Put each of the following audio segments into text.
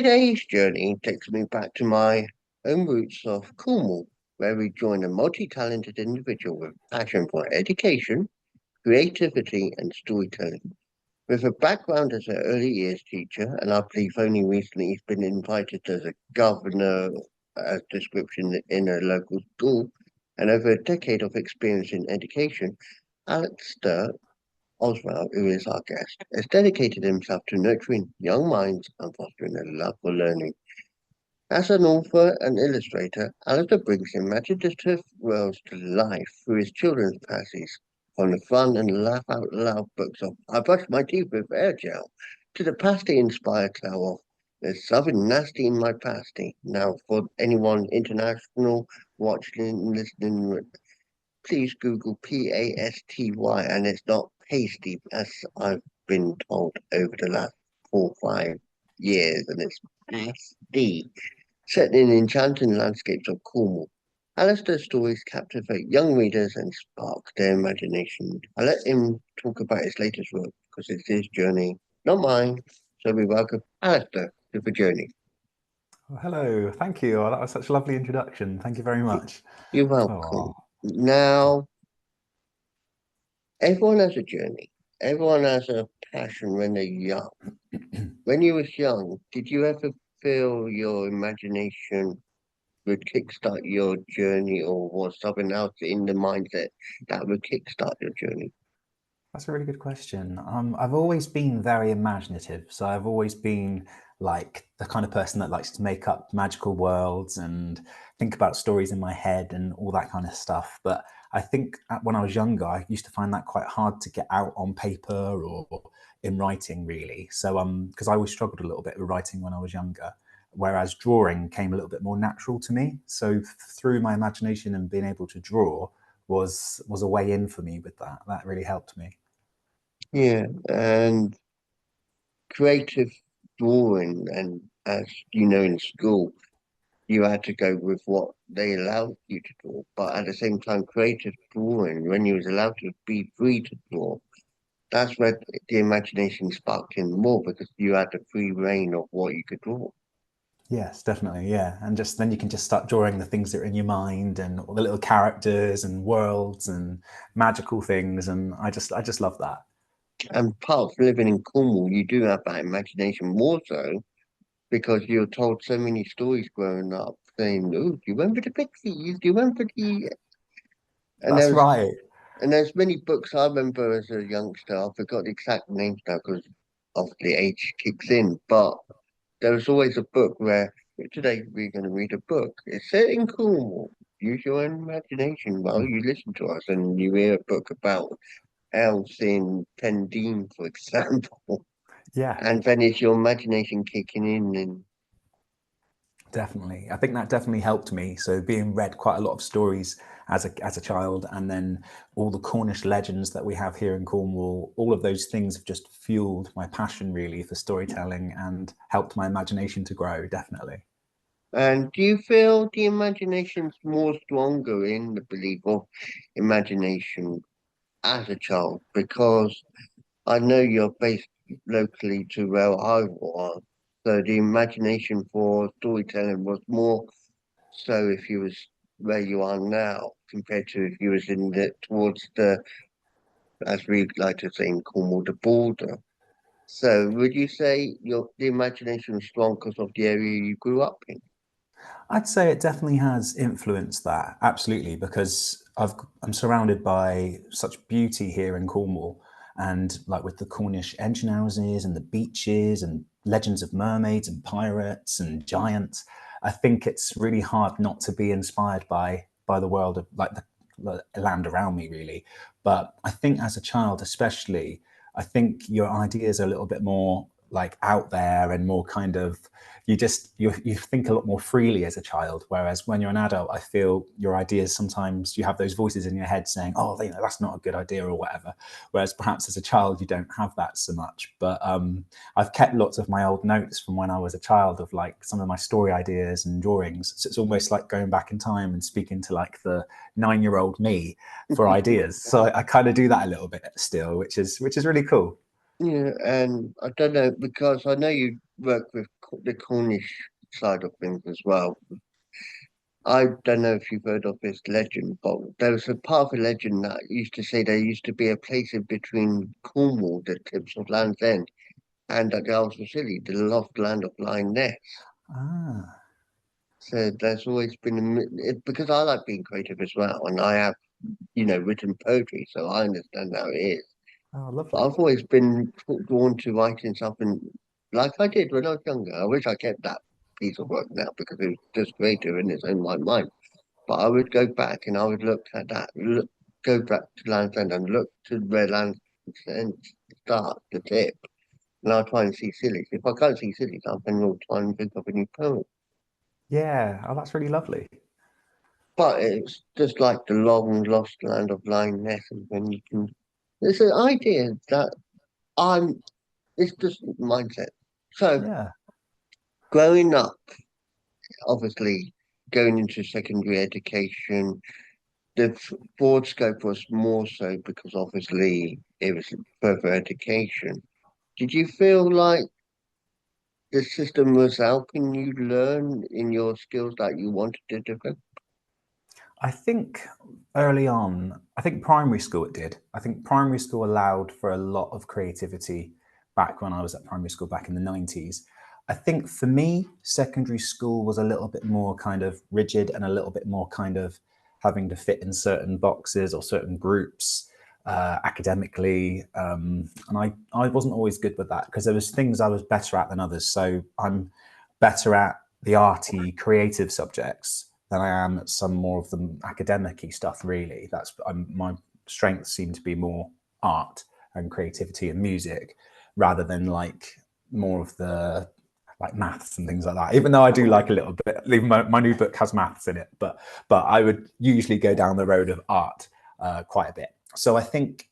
Today's journey takes me back to my home roots of Cornwall, where we join a multi-talented individual with passion for education, creativity, and storytelling. With a background as an early years teacher, and I believe only recently he's been invited as a governor as description in a local school, and over a decade of experience in education, Alasdair Hoswell, who is our guest, has dedicated himself to nurturing young minds and fostering a love for learning. As an author and illustrator, Alasdair brings imaginative worlds to life through his children's pasties, from the fun and laugh out loud books of I Brush My Teeth with Air Gel to the Pasty inspired tale of There's Something Nasty in My Pasty. Now, for anyone international watching, listening, please Google Pasty, and it's not pasty, as I've been told over the last 4 or 5 years, and it's pasty set in enchanting landscapes of Cornwall. Alasdair's stories captivate young readers and spark their imagination. I let him talk about his latest work because it's his journey, not mine. So we welcome Alasdair to the journey. Well, hello, thank you. Oh, that was such a lovely introduction. Thank you very much. You're Oh, welcome. Now, everyone has a journey. Everyone has a passion when they're young. When you was young, did you ever feel your imagination would kickstart your journey, or was something else in the mindset that would kickstart your journey? that's a really good question. I've always been very imaginative, so I've always been like the kind of person that likes to make up magical worlds and think about stories in my head and all that kind of stuff. But I think when I was younger, I used to find that quite hard to get out on paper or in writing, really. So because I always struggled a little bit with writing when I was younger, whereas drawing came a little bit more natural to me. So through my imagination and being able to draw was a way in for me with that. That really helped me. Yeah, and creative drawing, and as you know, in school, you had to go with what they allowed you to draw. But at the same time, creative drawing, when you was allowed to be free to draw, that's where the imagination sparked in more because you had the free reign of what you could draw. Yes, definitely. Yeah. And just then you can just start drawing the things that are in your mind and all the little characters and worlds and magical things. And I just love that. And part of living in Cornwall, you do have that imagination more so because you're told so many stories growing up saying, "Oh, do you remember the Pixies? Do you remember the?" And That's right. there's many books I remember as a youngster. I forgot the exact names now because of the age kicks in. But there was always a book where today we're going to read a book. It's set in Cornwall. Use your own imagination while you listen to us, and you hear a book about elves in Pendine, for example. Yeah, And then it's your imagination kicking in, and definitely. I think that definitely helped me. So being read quite a lot of stories as a child, and then all the Cornish legends that we have here in Cornwall, all of those things have just fueled my passion really for storytelling and helped my imagination to grow, definitely. do you feel the imagination's more stronger in the belief of imagination as a child? Because I know you're based locally to where I was, so the imagination for storytelling was more so if you was where you are now compared to if you was in the towards the, as we like to say in Cornwall, the border. So would you say your the imagination was strong because of the area you grew up in? I'd say it definitely has influenced that, absolutely, because I'm surrounded by such beauty here in Cornwall, and like with the Cornish engine houses and the beaches and legends of mermaids and pirates and giants, I think it's really hard not to be inspired by the world of like the land around me, really. But I think as a child, especially, I think your ideas are a little bit more like out there and more kind of you think a lot more freely as a child, whereas when you're an adult I feel your ideas sometimes you have those voices in your head saying, oh, that's not a good idea or whatever, whereas perhaps as a child you don't have that so much. But I've kept lots of my old notes from when I was a child of like some of my story ideas and drawings, so it's almost like going back in time and speaking to like the 9-year old me for ideas. So I kind of do that a little bit still, which is really cool. Yeah, and I don't know because I know you work with the Cornish side of things as well. I don't know if you've heard of this legend, but there was a part of a legend that used to say there used to be a place in between Cornwall, the tips of Land's End, and at the Isles of Scilly, the lost land of Lying Ness. Ah, So there's always been because I like being creative as well, and I have written poetry, so I understand how it is. oh, But lovely. I've always been drawn to writing something like I did when I was younger. I wish I kept that piece of work now because it was just creative in its own right mind. But I would go back and I would look at that, go back to Land's End and look to where Land's End starts, the tip, and I'll try and see sillies. If I can't see sillies, I'll then will try and think of a new poem. Yeah, oh, that's really lovely. But it's just like the long lost land of Lying Ness, and when you can, it's an idea that I'm. It's just mindset. So Yeah. growing up, obviously going into secondary education, the broad scope was more so because obviously it was further education. Did you feel like the system was helping you learn in your skills that you wanted to develop? I think early on, I think primary school it did. I think primary school allowed for a lot of creativity back when I was at primary school back in the 90s. I think for me, secondary school was a little bit more kind of rigid and a little bit more kind of having to fit in certain boxes or certain groups academically. And I wasn't always good with that because there was things I was better at than others. So I'm better at the arty, creative subjects than I am at some more of the academic-y stuff, really. My strengths seem to be more art and creativity and music rather than like more of the like maths and things like that. Even though I do like a little bit, even my new book has maths in it, but I would usually go down the road of art quite a bit. So I think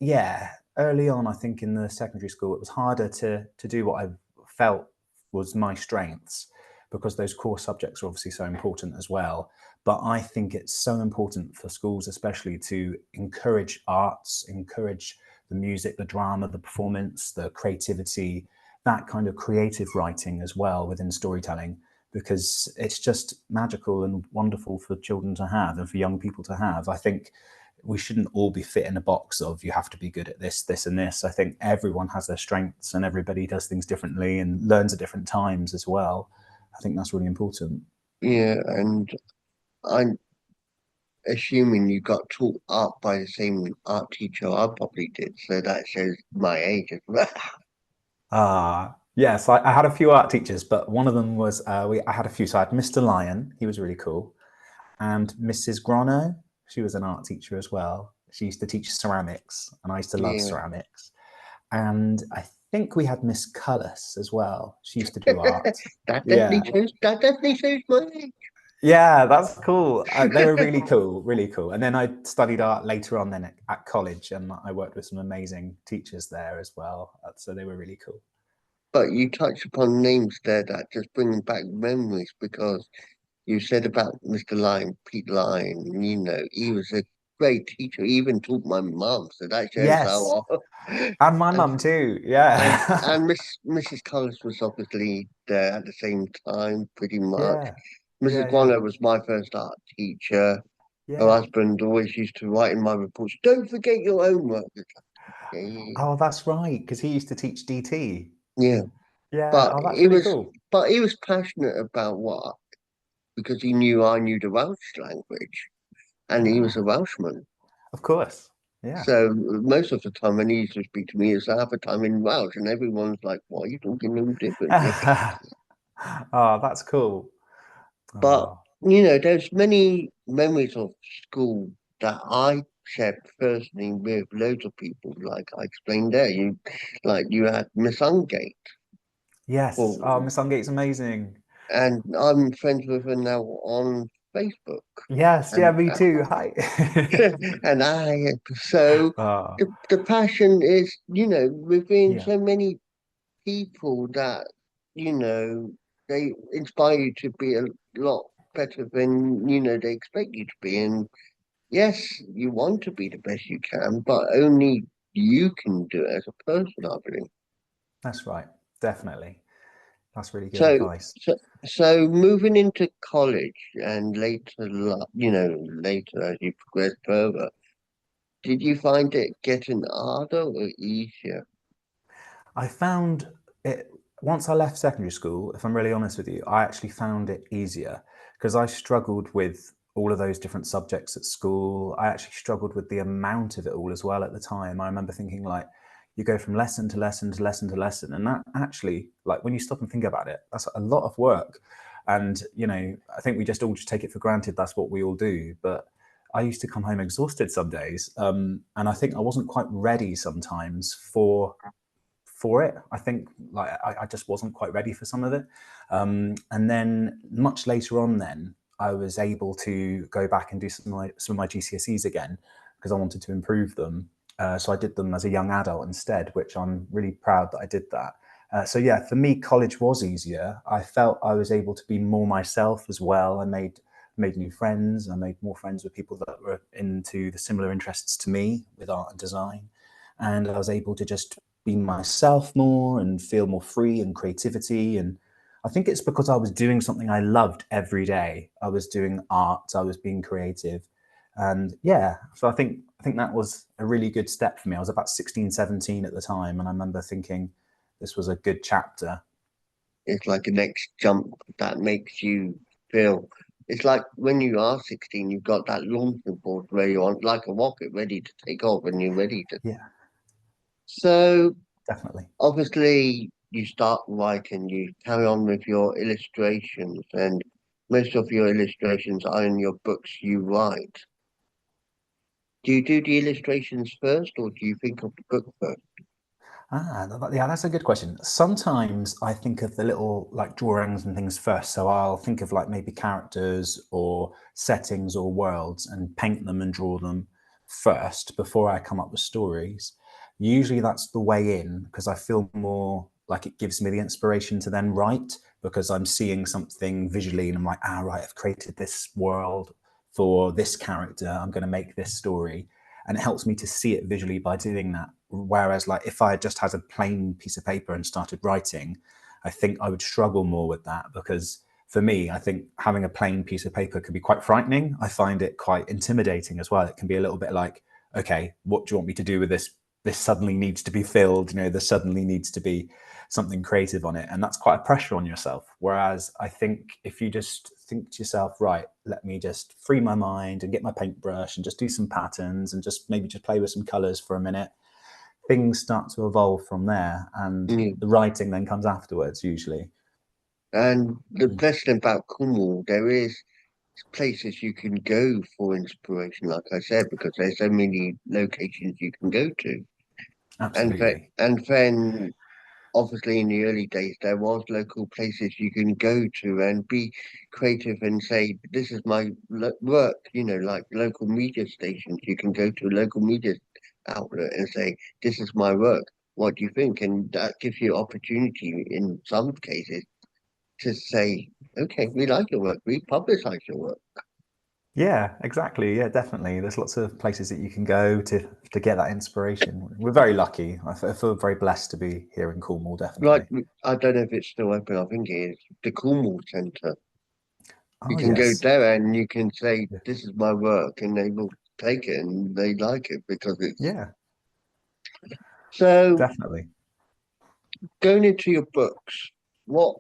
yeah, early on, I think in the secondary school, it was harder to do what I felt was my strengths because those core subjects are obviously so important as well. But I think it's so important for schools, especially, to encourage arts, encourage the music, the drama, the performance, the creativity, that kind of creative writing as well within storytelling, because it's just magical and wonderful for children to have and for young people to have. I think we shouldn't all be fit in a box of you have to be good at this, this, and this. I think everyone has their strengths and everybody does things differently and learns at different times as well. I think that's really important. Yeah, and I'm assuming you got taught art by the same art teacher I probably did, so that shows my age as well. Yes, I had a few art teachers, but one of them was I had a few. So I had Mr. Lyon, he was really cool, and Mrs. Grono, she was an art teacher as well. She used to teach ceramics, and I used to love Yeah, ceramics. And I think we had Miss Cullis as well. She used to do art. Yeah, that definitely shows my age. yeah, that's cool. They were really cool, really cool. And then I studied art later on then at college, and I worked with some amazing teachers there as well. So they were really cool. But you touched upon names there that just bring back memories because you said about Mr. Lyon, Pete Lyon, he was a great teacher. He even taught my mum, so that shows Yes, how. and my and mum too. and Yeah, and Mrs. Collins was obviously there at the same time, pretty much. yeah, Mrs. yeah, yeah, Guano was my first art teacher. Her yeah. husband always used to write in my reports, "Don't forget your homework." Yeah, Oh, that's right, because he used to teach DT. yeah. Yeah. But Oh, that's he really was, cool. but he was passionate about what because he knew I knew the Welsh language, and he was a Ah, Welshman. of course. Yeah. So most of the time when he used to speak to me, it's half the time in Welsh, and everyone's like, "Why are you talking no differently?" Oh, that's cool. But Oh, there's many memories of school that I shared personally with loads of people. Like I explained there, you had Miss Ungate, yes. Oh, or Miss Ungate's amazing. and I'm friends with her now on Facebook, Yes. Yeah, and me too. Hi. and so Oh, the passion is within yeah. so many people that you know they inspire you to be a lot better than they expect you to be. And yes, you want to be the best you can, but only you can do it as a person, I believe. That's right. Definitely. That's really good So, advice. so moving into college and later, later as you progress further, did you find it getting harder or easier? I found it once I left secondary school, if I'm really honest with you, I actually found it easier because I struggled with all of those different subjects at school. I actually struggled with the amount of it all as well at the time. I remember thinking like you go from lesson to lesson to lesson to lesson, and that actually, like when you stop and think about it, that's a lot of work. And I think we just all just take it for granted that's what we all do, but I used to come home exhausted some days, and I think I wasn't quite ready sometimes for it. I think like I just wasn't quite ready for some of it. And then much later on, then I was able to go back and do some of my GCSEs again because I wanted to improve them. So I did them as a young adult instead, which I'm really proud that I did that. So yeah, for me, college was easier. I felt I was able to be more myself as well. I made new friends. I made more friends with people that were into the similar interests to me with art and design, and I was able to just be myself more and feel more free and creativity. And I think it's because I was doing something I loved every day. I was doing art, I was being creative. And yeah, so I think that was a really good step for me. I was about 16, 17 at the time, and I remember thinking this was a good chapter. It's like a next jump that makes you feel. It's like when you are 16, you've got that launching board where you're on like a rocket ready to take off and you're ready to. Yeah, So definitely. obviously you start writing, you carry on with your illustrations, and most of your illustrations are in your books you write. Do you do the illustrations first or do you think of the book first? Yeah, that's a good question. Sometimes I think of the little like drawings and things first. So I'll think of like maybe characters or settings or worlds and paint them and draw them first before I come up with stories. Usually that's the way in because I feel more like it gives me the inspiration to then write because I'm seeing something visually and I'm like, right, I've created this world for this character. I'm going to make this story, and it helps me to see it visually by doing that. Whereas, like, if I just had a plain piece of paper and started writing, I think I would struggle more with that because for me, I think having a plain piece of paper can be quite frightening. I find it quite intimidating as well. It can be a little bit like, okay, what do you want me to do with this? This suddenly needs to be filled. There suddenly needs to be something creative on it, and that's quite a pressure on yourself. Whereas I think if you just think to yourself, right, let me just free my mind and get my paintbrush and just do some patterns and just maybe just play with some colors for a minute, things start to evolve from there, and Yeah. the writing then comes afterwards usually. And the best thing about Cornwall, there is places you can go for inspiration, like I said, because there's so many locations you can go to. Absolutely. And then obviously in the early days there was local places you can go to and be creative and say, this is my work, like local media stations. You can go to a local media outlet and say, this is my work. What do you think? And that gives you opportunity in some cases to say, okay, we like your work, we publicize your work. Yeah, exactly. Yeah, definitely. There's lots of places that you can go to get that inspiration. We're very lucky. I feel very blessed to be here in Cornwall, Like, definitely. I don't know if it's still open, I think it is, the Cornwall Centre. You Oh, can go yes. there and you can say, Yeah. this is my work, and they will take it and they like it because it's Yeah, so. definitely. Going into your books, what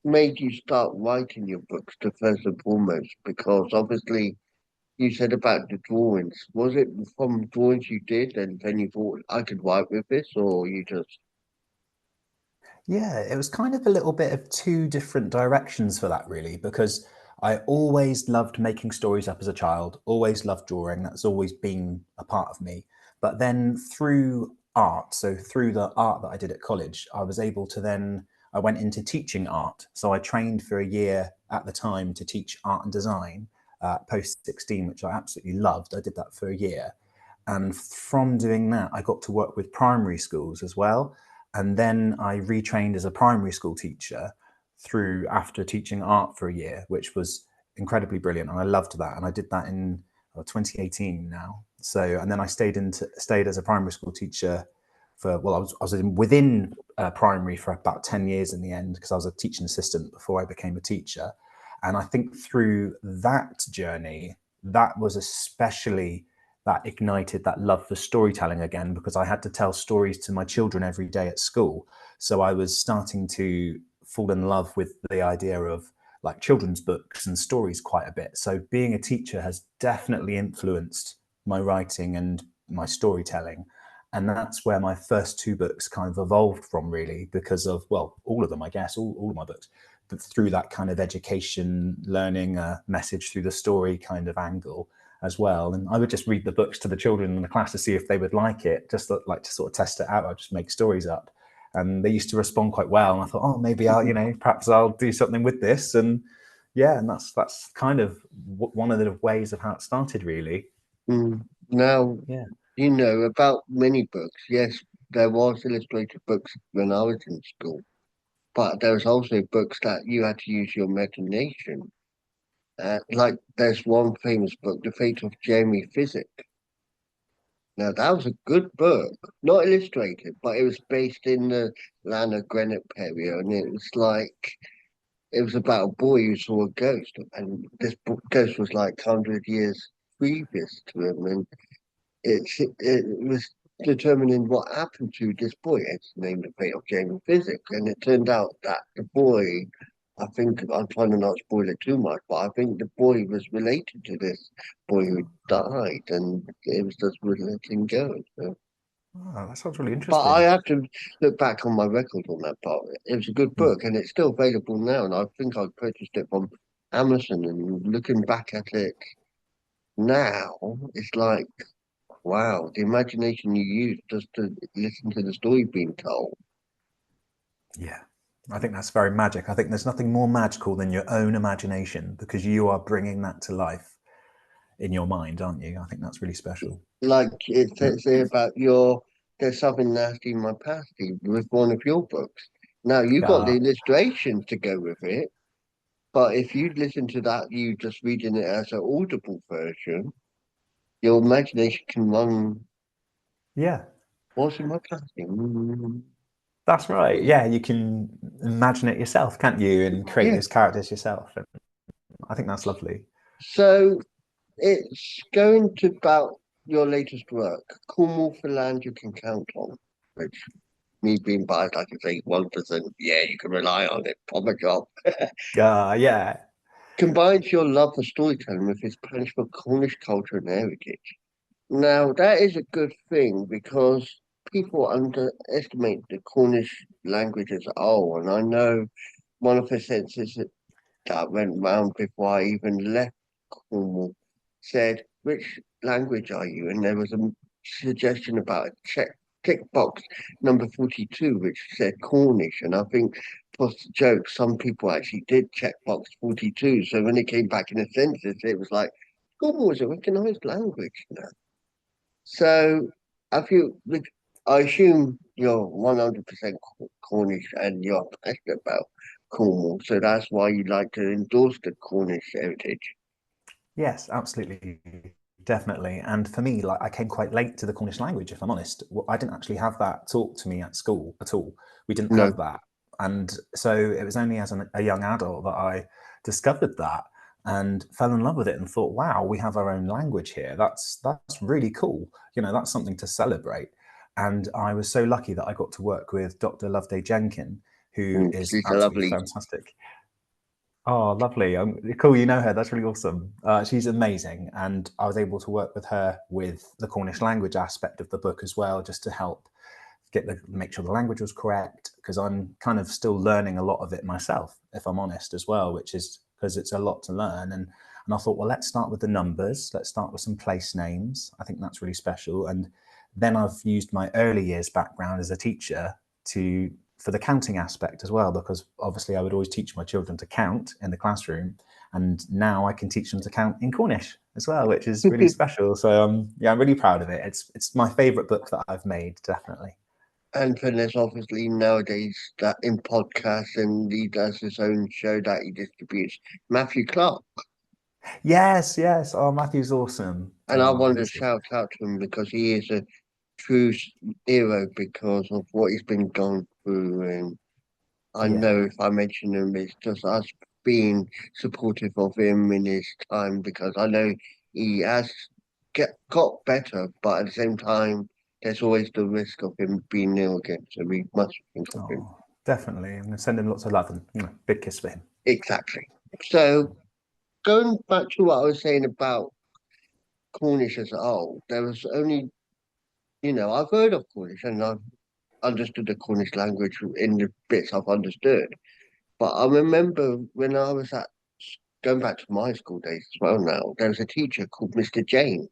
made you start writing your books to first and foremost? Because obviously you said about the drawings. Was it from drawings you did and then you thought I could write with this, or you just Yeah, it was kind of a little bit of two different directions for that, really, because I always loved making stories up as a child, always loved drawing. That's always been a part of me. But then through art, so through the art that I did at college, I went into teaching art. So I trained for a year at the time to teach art and design post 16, which I absolutely loved. I did that for a year. And from doing that, I got to work with primary schools as well. And then I retrained as a primary school teacher through after teaching art for a year, which was incredibly brilliant. And I loved that. And I did that in 2018 now. So, and then I stayed as a primary school teacher for, well, I was within primary for about 10 years in the end, because I was a teaching assistant before I became a teacher. And I think through that journey, that was especially, that ignited that love for storytelling again, because I had to tell stories to my children every day at school. So I was starting to fall in love with the idea of like children's books and stories quite a bit. So being a teacher has definitely influenced my writing and my storytelling. And that's where my first two books kind of evolved from, really, because of, well, all of them, I guess, all of my books, but through that kind of education, learning a message through the story kind of angle as well. And I would just read the books to the children in the class to see if they would like it, just like to sort of test it out. I'd just make stories up. And they used to respond quite well. And I thought, oh, maybe I'll, perhaps I'll do something with this. And yeah, and that's kind of one of the ways of how it started, really. Now, Yeah. about mini books. Yes, there was illustrated books when I was in school, but there was also books that you had to use your imagination. Like there's one famous book, The Fate of Jamie Physic. Now that was a good book, not illustrated, but it was based in the land of Greenwich area, and it was about a boy who saw a ghost, and this ghost was like 100 years previous to him, and it was determining what happened to this boy. It's named The Fate of Jamie Physic, and it turned out that the boy, I think I'm trying to not spoil it too much, but I think the boy was related to this boy who died, and it was just letting go. So. Oh, that sounds really But I interesting. have to look back on my record on that part. It was a good Mm. book, and it's still available now. And I think I purchased it from Amazon. And looking back at it now, it's like, wow, the imagination you use just to listen to the story being told. Yeah. I think that's very magic. I think there's nothing more magical than your own imagination, because you are bringing that to life in your mind, aren't you? I think that's really special. Like it says here about there's something nasty in my pasty with one of your books. Now you got the Uh, illustrations to go with it, but if you listen to that, you just reading it as an audible version, your imagination can run. yeah, What's in my pasty? that's right. Yeah, you can imagine it yourself, can't you? And create Yeah. those characters yourself. And I think that's lovely. So it's going to about your latest work, Cornwall for Land You Can Count On, which me being biased, I can say 1%, yeah, you can rely on it, proper job. Yeah. Combines your love for storytelling with his passion for Cornish culture and heritage. Now, that is a good thing because people underestimate the Cornish language as a whole. And I know one of the senses that went round before I even left Cornwall said, "Which language are you?" And there was a suggestion about a tick box number 42, which said Cornish. And I think for the joke, some people actually did check box 42. So when it came back in the census, it was like, Cornwall is a recognized language now. So I feel, I assume you're 100% Cornish and you're passionate about Cornwall. So that's why you like to endorse the Cornish heritage. Yes, absolutely. Definitely. And for me, like, I came quite late to the Cornish language, if I'm honest. Well, I didn't actually have that taught to me at school at all. We didn't No. have that. And so it was only as a young adult that I discovered that and fell in love with it and thought, wow, we have our own language here. That's really cool. That's something to celebrate. And I was so lucky that I got to work with Dr. Loveday Jenkin, who is She's a absolutely lovely. fantastic. Oh, lovely. Cool. You know her. That's really awesome. She's amazing. And I was able to work with her with the Cornish language aspect of the book as well, just to help make sure the language was correct, because I'm kind of still learning a lot of it myself, if I'm honest, as well, which is because it's a lot to learn. And I thought, well, let's start with the numbers. Let's start with some place names. I think that's really special. And then I've used my early years background as a teacher to for the counting aspect as well, because obviously I would always teach my children to count in the classroom, and now I can teach them to count in Cornish as well, which is really special. So yeah, I'm really proud of it. It's my favourite book that I've made, definitely. And then there's obviously nowadays that in podcasts and he does his own show that he distributes, Matthew Clark. Yes, yes. Oh, Matthew's awesome. And I Oh, wanted to he's awesome. shout out to him because he is a true hero because of what he's been going through. And I know Yeah. if I mention him, it's just us being supportive of him in his time because I know he has got better, but at the same time, there's always the risk of him being ill again. So we must think of him. Oh, definitely. I'm going to send him lots of love and big kiss for him. Exactly. So going back to what I was saying about Cornish as a whole, there was only, I've heard of Cornish and I've understood the Cornish language in the bits I've understood. But I remember when I was going back to my school days as well now, there was a teacher called Mr. James.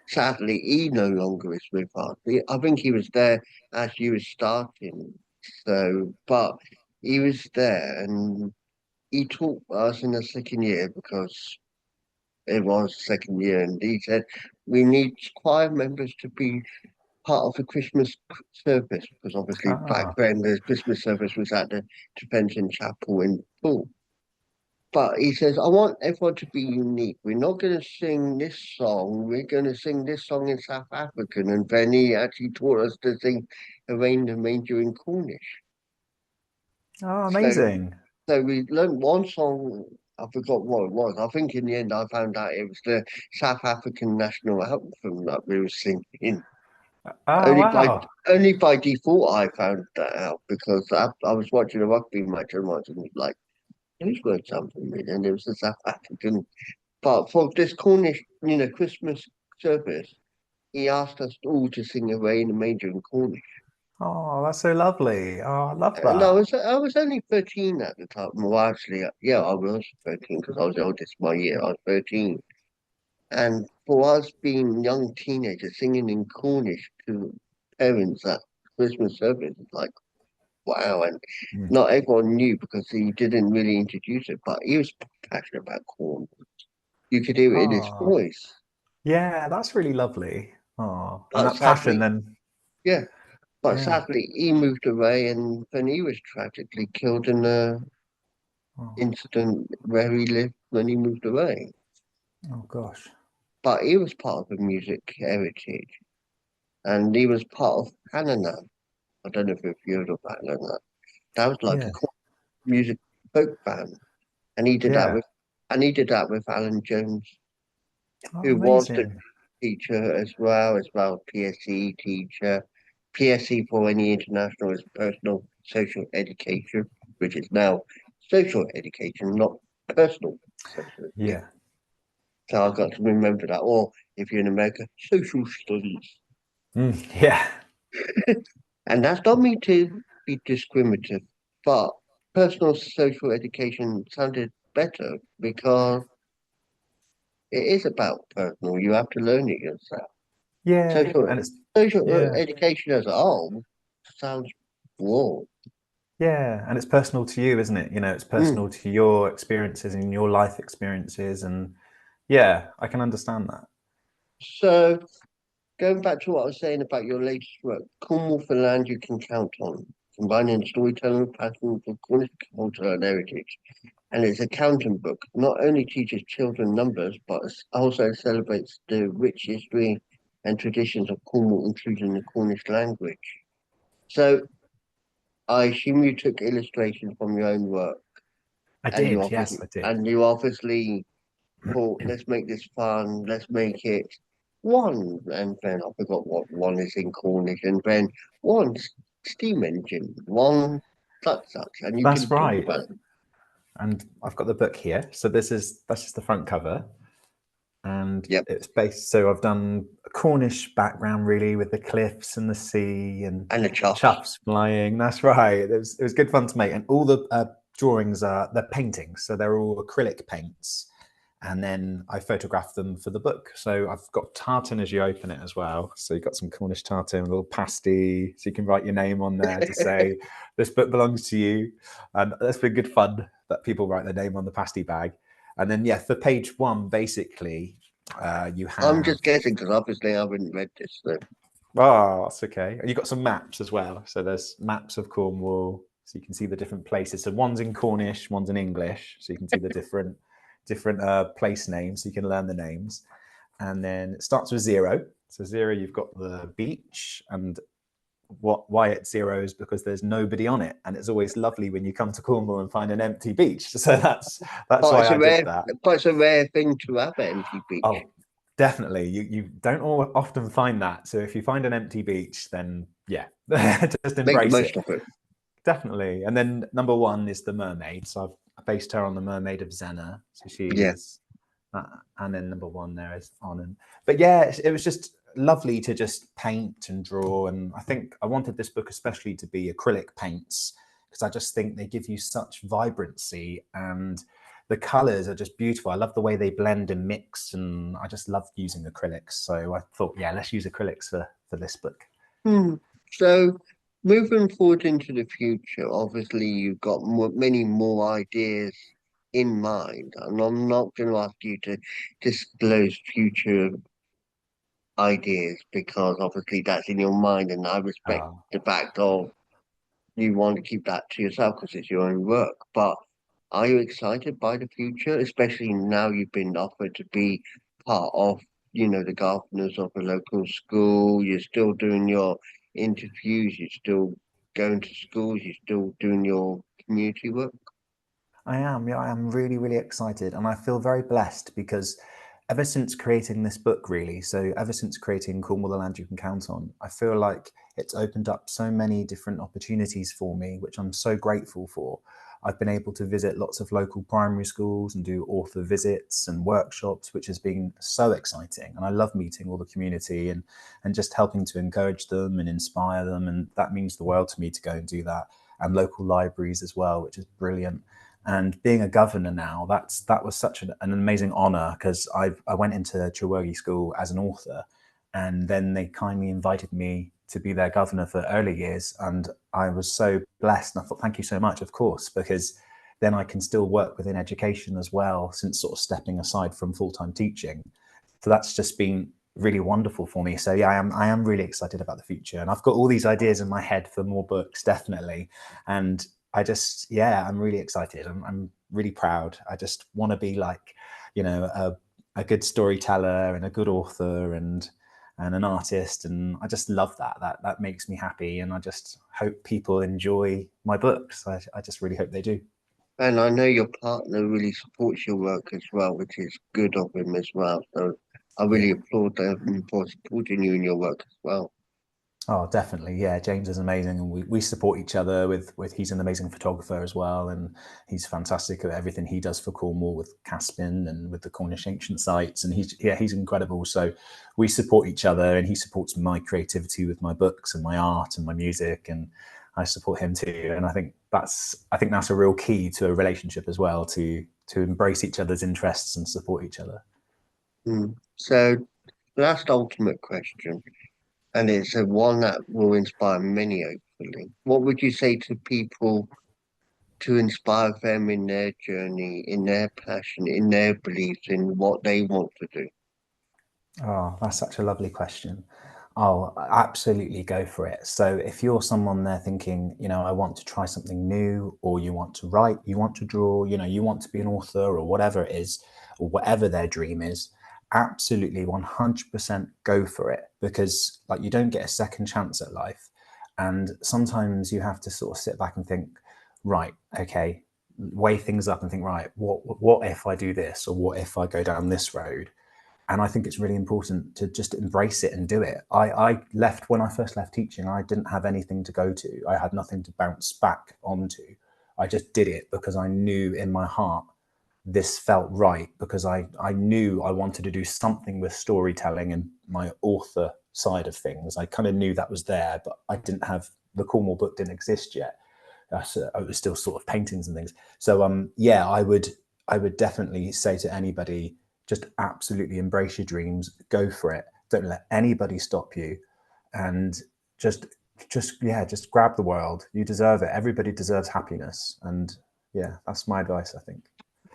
Sadly, he no longer is with us. I think he was there as you were starting. So, but he was there and he taught us in the second year because it was second year, and he said we need choir members to be part of the Christmas service because obviously back Ah, then the Christmas service was at the Defension Chapel in Poole. But he says, I want everyone to be unique. We're not going to sing this song. We're going to sing this song in South African. And then he actually taught us to sing Arraign the Manger in Cornish. oh, So, amazing. so we learned one song. I forgot what it was. I think in the end I found out it was the South African national anthem that we were singing. Oh, Only by wow. only by default I found that out because I was watching a rugby match and watching like who's got something and it was the South African. But for this Cornish, Christmas service, he asked us all to sing away in the major in Cornish. Oh, that's so lovely. Oh, I love And that. I was only 13 at the time. Well, actually, yeah, I was 13 because I was the oldest my year. I was 13. And for us being young teenagers singing in Cornish to parents at Christmas service, it's like, wow. And Mm. not everyone knew because he didn't really introduce it, but he was passionate about Cornwall. You could hear it in his Oh, voice. yeah, that's really lovely. Oh, and But that passion sadly, then, yeah, but yeah. sadly, he moved away, and then he was tragically killed in a Oh, incident where he lived when he moved away. oh gosh. But he was part of the music heritage, and he was part of Hanana. I don't know if you've heard of Hanana. That was like a Yeah, cool music folk band, and yeah. he did that with Alan Jones, Oh, who was the amazing. teacher as well, PSE teacher. PSE for any international is personal social education, which is now social education, not personal social education. Yeah. So I've got to remember that. Or if you're in America, social studies. Mm, yeah. And that's not me to be discriminative, but personal social education sounded better because it is about personal. You have to learn it yourself. Yeah. Social And it's, social yeah. education as a whole sounds broad. Yeah. And it's personal to you, isn't it? It's Mm. personal to your experiences and your life experiences. And yeah, I can understand that. So going back to what I was saying about your latest work, Cornwall for Land You Can Count On, combining storytelling with passion for Cornish culture and heritage. And it's a counting book. Not only teaches children numbers, but also celebrates the rich history and traditions of Cornwall, including the Cornish language. So I assume you took illustrations from your own work, I did. Yes, obviously I did. and you obviously thought, let's make this fun, let's make it one, and then I forgot what one is in Cornish, and then one steam engine, one such, and you That's can talk right. about it. And I've got the book here. So that's just the front cover. And Yep, it's based, so I've done a Cornish background really with the cliffs and the sea and and the chuffs. chuffs flying. That's right. It was good fun to make. And all the drawings they're paintings. So they're all acrylic paints. And then I photographed them for the book. So I've got tartan as you open it as well. So you've got some Cornish tartan, a little pasty. So you can write your name on there to say, this book belongs to you. And that's been good fun that people write their name on the pasty bag. And then, yeah, for page one, basically, you I'm have, just guessing because obviously I haven't read this. So. oh, that's okay. And you've got some maps as well. So there's maps of Cornwall. So you can see the different places. So one's in Cornish, one's in English. So you can see the different place names. So you can learn the names. And then it starts with 0. So 0, you've got the beach, and why it's 0 is because there's nobody on it, and it's always lovely when you come to Cornwall and find an empty beach. So that's But why I did that. it's a rare thing to have an empty beach. Oh, definitely. You don't often find that. So if you find an empty beach, then yeah, just Make the embrace most it. of it. Definitely. And then number 1 is the mermaid. So I've based her on the mermaid of Zena. So Yeah. she's and then number 1 there is on. But yeah, it was just lovely to just paint and draw. And I think I wanted this book especially to be acrylic paints, because I just think they give you such vibrancy, and the colors are just beautiful. I love the way they blend and mix, and I just love using acrylics. So I thought, yeah, let's use acrylics for this book. So moving forward into the future, obviously you've got many more ideas in mind, and I'm not going to ask you to disclose future ideas because obviously that's in your mind, and I respect Oh, the fact of you want to keep that to yourself because it's your own work. But are you excited by the future, especially now you've been offered to be part of, the governors of a local school? You're still doing your interviews, you're still going to schools, you're still doing your community work. I am. Yeah, I am really, really excited. And I feel very blessed because ever since creating this book, really, so ever since creating Cornwall, the Land You Can Count On, I feel like it's opened up so many different opportunities for me, which I'm so grateful for. I've been able to visit lots of local primary schools and do author visits and workshops, which has been so exciting. And I love meeting all the community and just helping to encourage them and inspire them. And that means the world to me to go and do that. And local libraries as well, which is brilliant. And being a governor now, that was such an amazing honor, because I went into Chirwurgi School as an author, and then they kindly invited me to be their governor for early years, and I was so blessed. And I thought, thank you so much, of course, because then I can still work within education as well, since sort of stepping aside from full-time teaching. So that's just been really wonderful for me. So yeah, I am really excited about the future, and I've got all these ideas in my head for more books, definitely. And yeah, I'm really excited. I'm really proud. I just want to be like, a good storyteller and a good author and an artist, and I just love that makes me happy, and I just hope people enjoy my books. I just really hope they do. And I know your partner really supports your work as well, which is good of him as well. So I really Yeah. applaud them for supporting you in your work as well. Oh, definitely. Yeah, James is amazing, and we support each other with he's an amazing photographer as well, and he's fantastic at everything he does for Cornwall with Caspin and with the Cornish ancient sites, and he's incredible. So we support each other, and he supports my creativity with my books and my art and my music, and I support him too. And I think that's a real key to a relationship as well, to embrace each other's interests and support each other. So last ultimate question, and it's a one that will inspire many, hopefully. What would you say to people to inspire them in their journey, in their passion, in their beliefs, in what they want to do? Oh, that's such a lovely question. I'll absolutely go for it. So if you're someone there thinking, I want to try something new, or you want to write, you want to draw, you want to be an author or whatever it is, or whatever their dream is, absolutely 100% go for it, because like you don't get a second chance at life. And sometimes you have to sort of sit back and think, right, okay, weigh things up and think, right, what if I do this, or what if I go down this road? And I think it's really important to just embrace it and do it. I left when I first left teaching. I didn't have anything to go to. I had nothing to bounce back onto. I just did it because I knew in my heart this felt right, because I knew I wanted to do something with storytelling and my author side of things. I kind of knew that was there, but I didn't have the Cornwall book didn't exist yet. It was still sort of paintings and things. So yeah, I would definitely say to anybody, just absolutely embrace your dreams, go for it. Don't let anybody stop you, and just just grab the world. You deserve it. Everybody deserves happiness, and yeah, that's my advice, I think.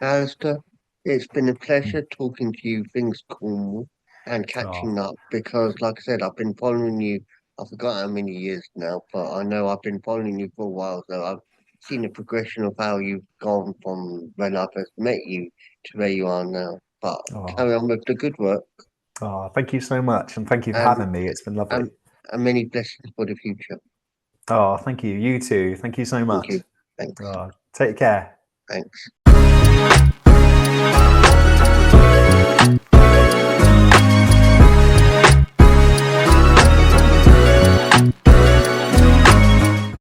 Alistair, it's been a pleasure talking to you, things Cornwall, and Oh, catching up because, like I said, I've been following you. I forgot how many years now, but I know I've been following you for a while. So I've seen the progression of how you've gone from when I first met you to where you are now. But oh, carry on with the good work. Oh, thank you so much, and thank you for and having me. It's been lovely. and, and many blessings for the future. Oh, thank you. You too. Thank you so Thank much. you. Thanks. Oh, take care. Thanks.